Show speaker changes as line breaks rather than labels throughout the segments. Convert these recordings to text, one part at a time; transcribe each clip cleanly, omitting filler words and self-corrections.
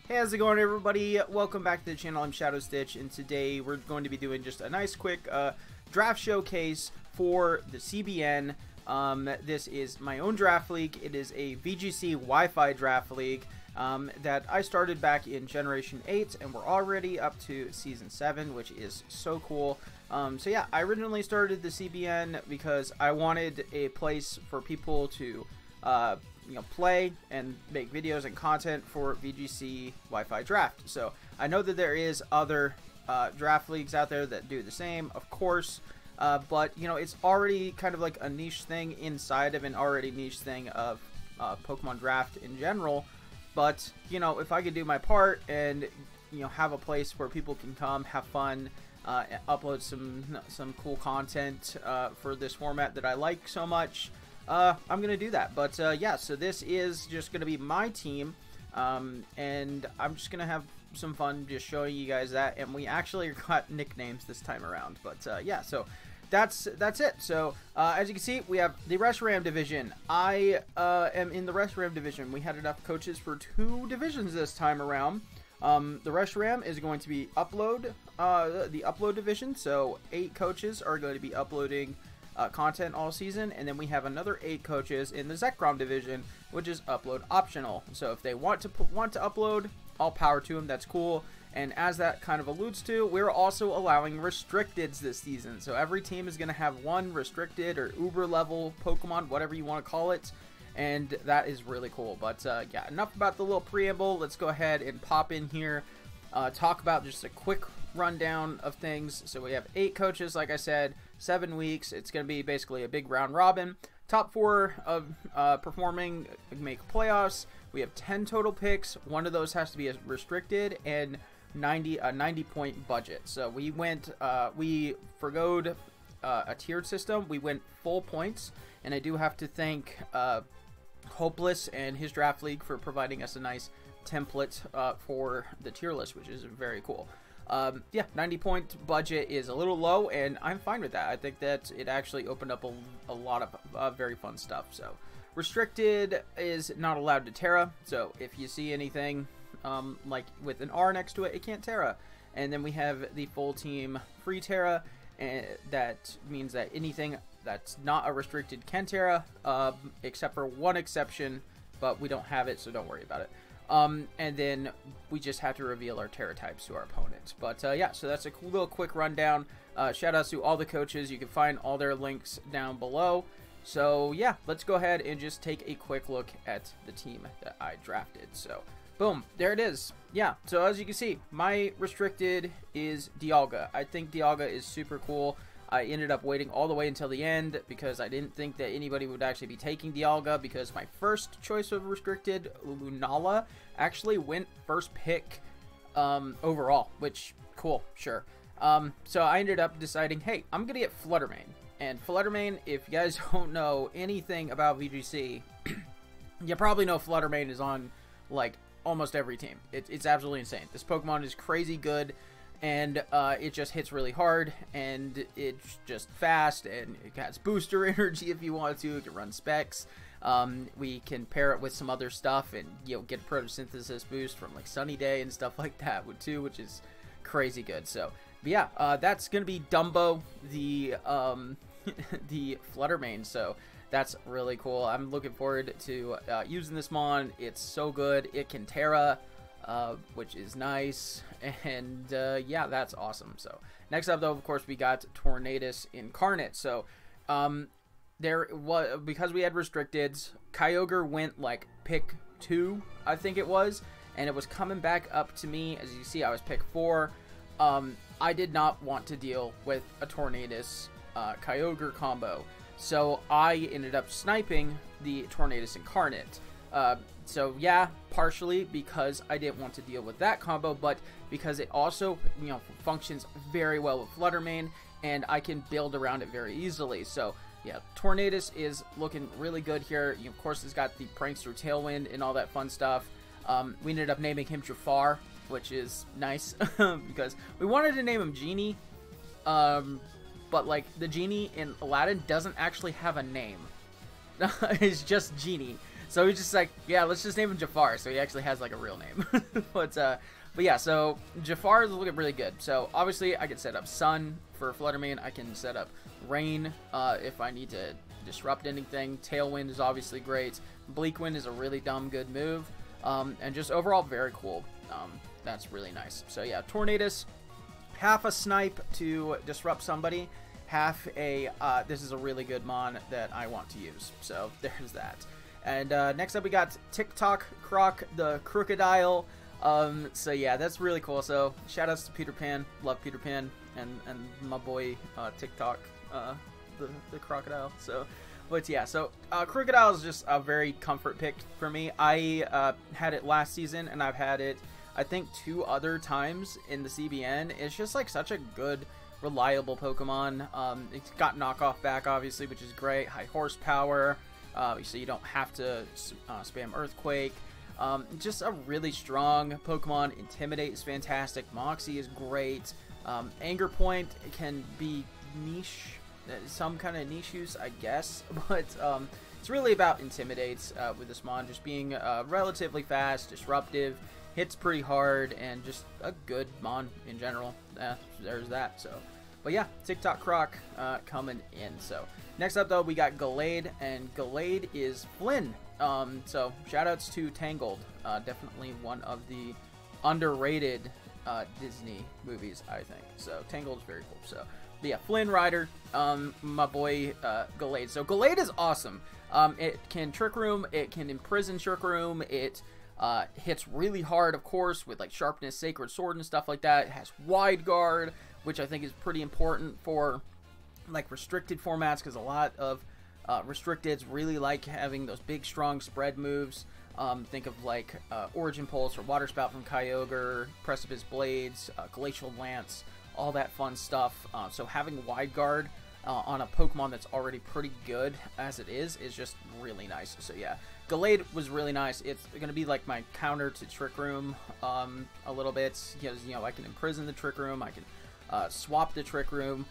Hey, how's it going, everybody? Welcome back to the channel. I'm Shadow Stitch, and today we're going to be doing just a nice quick draft showcase for the CBN. This is my own draft league. It is a VGC Wi-Fi draft league that I started back in Generation 8, and we're already up to Season 7, which is so cool. So yeah, I originally started the CBN because I wanted a place for people to play and make videos and content for VGC Wi-Fi draft. So I know that there is other draft leagues out there that do the same, of course, but it's already kind of like a niche thing inside of an already niche thing of Pokemon draft in general. But if I could do my part and have a place where people can come, have fun, upload some cool content for this format that I like so much, I'm gonna do that. But yeah, so this is just gonna be my team, and I'm just gonna have some fun just showing you guys that. And we actually got nicknames this time around, but yeah, so that's it. So as you can see, we have the Reshiram Division. I am in the Reshiram Division. We had enough coaches for 2 divisions this time around. The Reshiram is going to be the upload division, so 8 coaches are going to be uploading content all season, and then we have another 8 coaches in the Zekrom division, which is upload optional. So if they want to upload, all power to them. That's cool. And as that kind of alludes to, we're also allowing restricteds this season. So every team is going to have one restricted or uber level Pokemon, whatever you want to call it, and that is really cool. But yeah, enough about the little preamble. Let's go ahead and pop in here, talk about just a quick rundown of things. So we have 8 coaches, like I said, 7 weeks. It's going to be basically a big round robin. Top 4 of performing make playoffs. We have 10 total picks. One of those has to be restricted, and a 90 point budget. So we went we forgoed a tiered system. We went full points, and I do have to thank Hopeless and his draft league for providing us a nice template for the tier list, which is very cool. Yeah, 90 point budget is a little low, and I'm fine with that. I think that it actually opened up a lot of very fun stuff. So restricted is not allowed to Terra, so if you see anything like with an R next to it, it can't Terra. And then we have the full team free Terra, and that means that anything that's not a restricted can Terra, except for one exception, but we don't have it, so don't worry about it. And then we just have to reveal our Terra types to our opponents. But yeah, so that's a cool little quick rundown. Shout outs to all the coaches. You can find all their links down below. So yeah, let's go ahead and just take a quick look at the team that I drafted. So boom, there it is. Yeah, so as you can see, my restricted is Dialga. I think Dialga is super cool. I ended up waiting all the way until the end because I didn't think that anybody would actually be taking Dialga, because my first choice of restricted, Lunala, actually went first pick overall, which, cool, sure. So I ended up deciding, hey, I'm going to get Fluttermane. And Fluttermane, if you guys don't know anything about VGC, you probably know Fluttermane is on, like, almost every team. It's absolutely insane. This Pokemon is crazy good. And it just hits really hard, and it's just fast, and it has booster energy if you want to. It can run specs. We can pair it with some other stuff and get a photosynthesis boost from like Sunny Day and stuff like that too, which is crazy good. So but yeah, that's gonna be Dumbo, the the Fluttermane. So that's really cool. I'm looking forward to using this mon. It's so good. It can Terra, which is nice, and yeah, that's awesome. So next up, though, of course, we got Tornadus Incarnate. So there was, because we had restricteds, Kyogre went like pick 2, I think it was, and it was coming back up to me. As you see, I was pick 4. I did not want to deal with a Tornadus Kyogre combo, so I ended up sniping the Tornadus Incarnate. So yeah, partially because I didn't want to deal with that combo, but because it also, functions very well with Fluttermane, and I can build around it very easily. So yeah, Tornadus is looking really good here. Of course, it's got the Prankster Tailwind and all that fun stuff. We ended up naming him Jafar, which is nice because we wanted to name him Genie, but like the Genie in Aladdin doesn't actually have a name. It's just Genie. So he's just like, yeah, let's just name him Jafar. So he actually has like a real name. But yeah, so Jafar is looking really good. So obviously I can set up Sun for Fluttermane. I can set up Rain if I need to disrupt anything. Tailwind is obviously great. Bleak Wind is a really dumb good move. And just overall very cool. That's really nice. So yeah, Tornadus, half a snipe to disrupt somebody, half a, this is a really good mon that I want to use. So there's that. And next up we got TikTok Croc, the Crocodile. So yeah, that's really cool. So shout outs to Peter Pan, love Peter Pan, and my boy TikTok, the Crocodile. So, but yeah, so Crocodile is just a very comfort pick for me. I had it last season, and I've had it I think 2 other times in the CBN. It's just like such a good, reliable Pokemon. It's got knockoff back obviously, which is great. High horsepower, so you don't have to spam Earthquake. Just a really strong Pokemon. Intimidate is fantastic. Moxie is great. Anger Point can be niche, some kind of niche use, I guess. But it's really about Intimidates with this mon, just being relatively fast, disruptive, hits pretty hard, and just a good mon in general. There's that. So, but yeah, TikTok Croc coming in. So next up though, we got Gallade, and Gallade is Flynn. So shoutouts to Tangled, definitely one of the underrated Disney movies, I think. So Tangled is very cool. So but yeah, Flynn Rider, my boy Gallade. So Gallade is awesome. It can Trick Room, it can Imprison Trick Room, it hits really hard, of course, with like Sharpness, Sacred Sword, and stuff like that. It has Wide Guard, which I think is pretty important for like restricted formats, because a lot of restricteds really like having those big, strong spread moves. Think of like Origin Pulse or Water Spout from Kyogre, Precipice Blades, Glacial Lance, all that fun stuff. So having Wide Guard on a Pokemon that's already pretty good as it is just really nice. So yeah, Gallade was really nice. It's going to be like my counter to Trick Room a little bit, because, you know, I can Imprison the Trick Room, I can swap the Trick Room,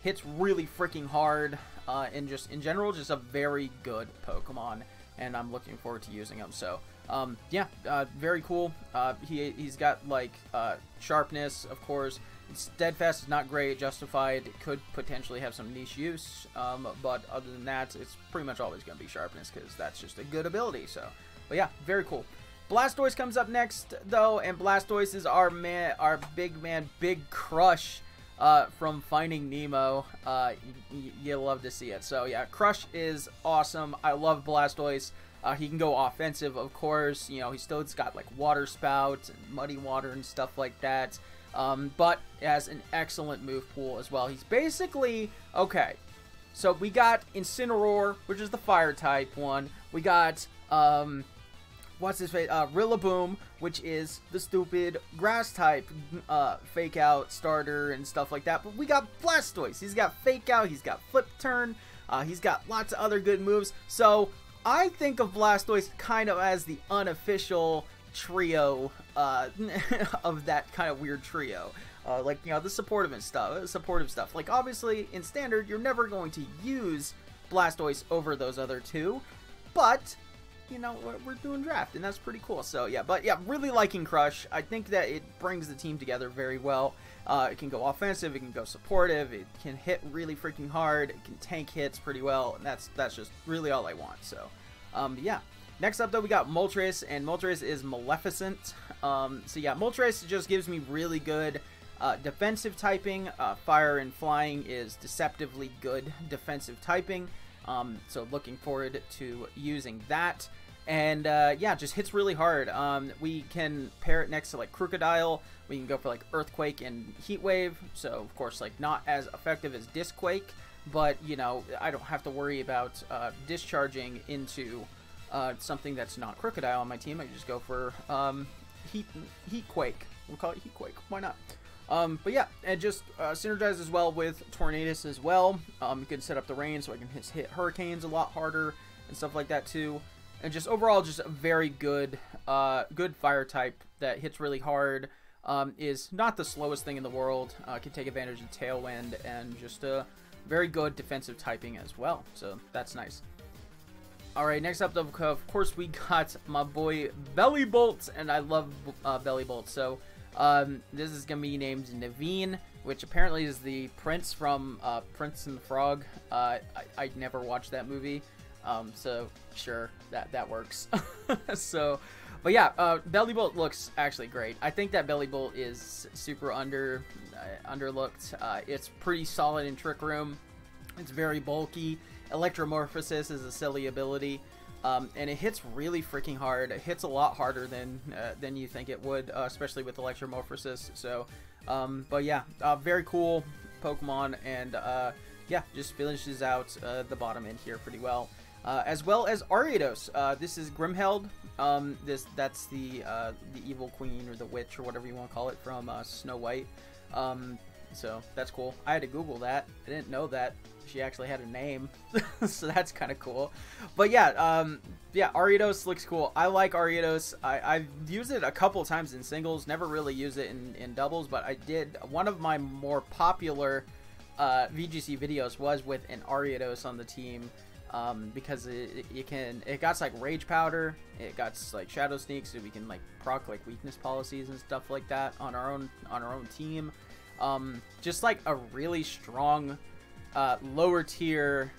hits really freaking hard, and just in general just a very good Pokemon, and I'm looking forward to using him. So yeah, very cool. He's got like Sharpness, of course. Steadfast is not great. Justified could potentially have some niche use, but other than that, it's pretty much always going to be Sharpness, because that's just a good ability. So, but yeah, very cool. Blastoise comes up next, though, and Blastoise is our big man, Big Crush from Finding Nemo. You love to see it. So yeah, Crush is awesome. I love Blastoise. He can go offensive, of course. You know, he's got like Water Spout and Muddy Water and stuff like that. But it has an excellent move pool as well. He's basically, okay, so we got Incineroar, which is the fire type one. We got, what's his face, Rillaboom, which is the stupid grass type, fake out starter and stuff like that. But we got Blastoise. He's got fake out, he's got flip turn, he's got lots of other good moves. So I think of Blastoise kind of as the unofficial trio of that kind of weird trio, like, you know, the supportive stuff. Like, obviously in standard you're never going to use Blastoise over those other two, but you know, we're doing draft, and that's pretty cool. So yeah, but yeah, really liking Crush. I think that it brings the team together very well. It can go offensive, it can go supportive, it can hit really freaking hard, it can tank hits pretty well, and that's just really all I want. So yeah. Next up, though, we got Moltres, and Moltres is Maleficent. So yeah, Moltres just gives me really good defensive typing. Fire and Flying is deceptively good defensive typing. So looking forward to using that. And yeah, just hits really hard. We can pair it next to like Crocodile. We can go for like Earthquake and Heat Wave. So of course, like not as effective as Disquake, but you know, I don't have to worry about discharging into something that's not Crocodile on my team. I can just go for Heat Quake. We'll call it Heat Quake. Why not? But yeah, and just synergizes well with Tornadus as well. You can set up the rain so I can hit Hurricanes a lot harder and stuff like that too. And just overall, just a very good, good fire type that hits really hard. Is not the slowest thing in the world. Can take advantage of Tailwind, and just a very good defensive typing as well. So that's nice. Alright, next up, of course, we got my boy Bellybolt, and I love Bellybolt. So, this is going to be named Naveen, which apparently is the prince from Prince and the Frog. I never watched that movie, so sure, that works. So, but yeah, Bellybolt looks actually great. I think that Bellybolt is super underlooked. It's pretty solid in Trick Room. It's very bulky. Electromorphosis is a silly ability, and it hits really freaking hard. It hits a lot harder than you think it would, especially with Electromorphosis. So, but yeah, very cool Pokemon, and yeah, just finishes out the bottom end here pretty well. As well as Ariados. This is Grimheld. That's the evil queen or the witch or whatever you want to call it from Snow White. So that's cool. I had to Google that. I didn't know that she actually had a name. So that's kind of cool. But yeah, yeah, Ariados looks cool. I like Ariados. I've used it a couple times in singles, never really used it in doubles, but I did. One of my more popular VGC videos was with an Ariados on the team, because it got like Rage Powder, it got like Shadow Sneak, so we can like proc like weakness policies and stuff like that on our own team. Just like a really strong lower tier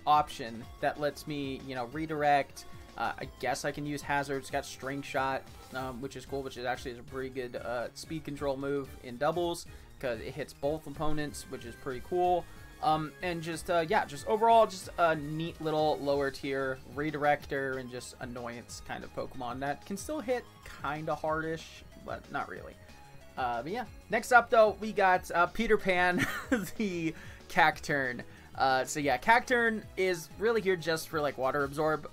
option that lets me, you know, redirect. I guess I can use Hazard. It's got String Shot, which is cool, which is actually a pretty good speed control move in doubles because it hits both opponents, which is pretty cool. And just yeah, just overall just a neat little lower tier redirector and just annoyance kind of Pokemon that can still hit kind of hardish, but not really. But yeah, next up though, we got Peter Pan, the Cacturn. So yeah, Cacturn is really here just for like Water Absorb.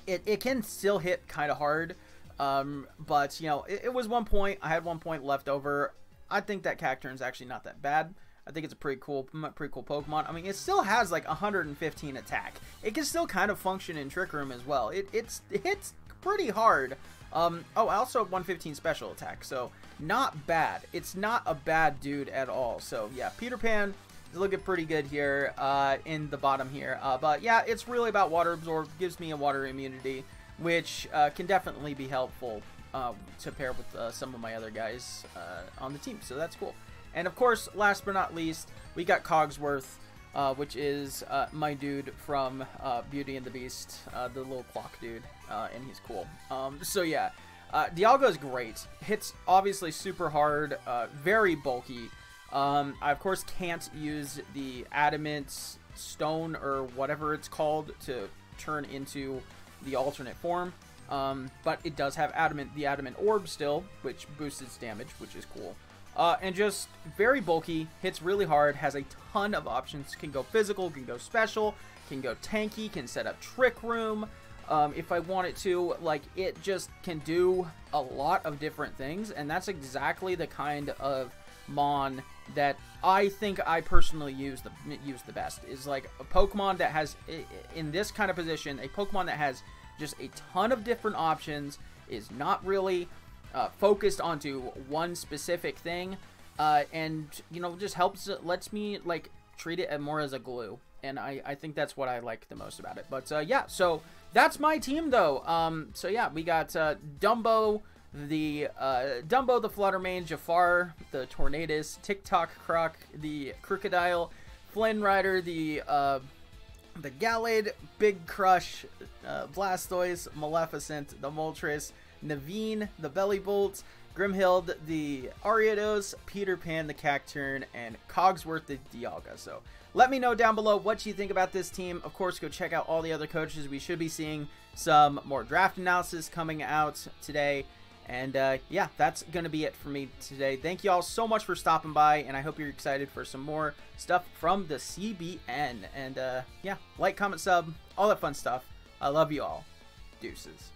It can still hit kind of hard, but you know, it was 1 point. I had 1 point left over. I think that Cacturn is actually not that bad. I think it's a pretty cool Pokemon. I mean, it still has like 115 attack. It can still kind of function in Trick Room as well. It hits pretty hard. Oh, I also have 115 special attack, so not bad. It's not a bad dude at all. So yeah, Peter Pan is looking pretty good here in the bottom here. But yeah, it's really about Water Absorb. Gives me a water immunity, which can definitely be helpful to pair with some of my other guys on the team. So that's cool. And of course, last but not least, we got Cogsworth, which is my dude from Beauty and the Beast, the little clock dude, and he's cool. So yeah, Dialga is great. Hits obviously super hard, very bulky. I of course can't use the Adamant Stone or whatever it's called to turn into the alternate form, but it does have the Adamant Orb still, which boosts its damage, which is cool. And just very bulky, hits really hard, has a ton of options, can go physical, can go special, can go tanky, can set up Trick Room if I want it to. Like, it just can do a lot of different things, and that's exactly the kind of Mon that I think I personally use the best. Is like a Pokemon that has, in this kind of position, a Pokemon that has just a ton of different options, is not really focused onto one specific thing, and you know, just lets me like treat it more as a glue, and I think that's what I like the most about it. But yeah, so that's my team though. So yeah, we got Dumbo the Fluttermane, Jafar the Tornadus, TikTok Croc the Crocodile, Flynn Rider the Gallade, Big Crush, Blastoise, Maleficent the Moltres, Naveen the Bellybolt, Grimhild the Ariados, Peter Pan the Cacturn, and Cogsworth the Dialga. So let me know down below what you think about this team. Of course, go check out all the other coaches. We should be seeing some more draft analysis coming out today. And yeah, that's going to be it for me today. Thank you all so much for stopping by, and I hope you're excited for some more stuff from the CBN. And yeah, like, comment, sub, all that fun stuff. I love you all. Deuces.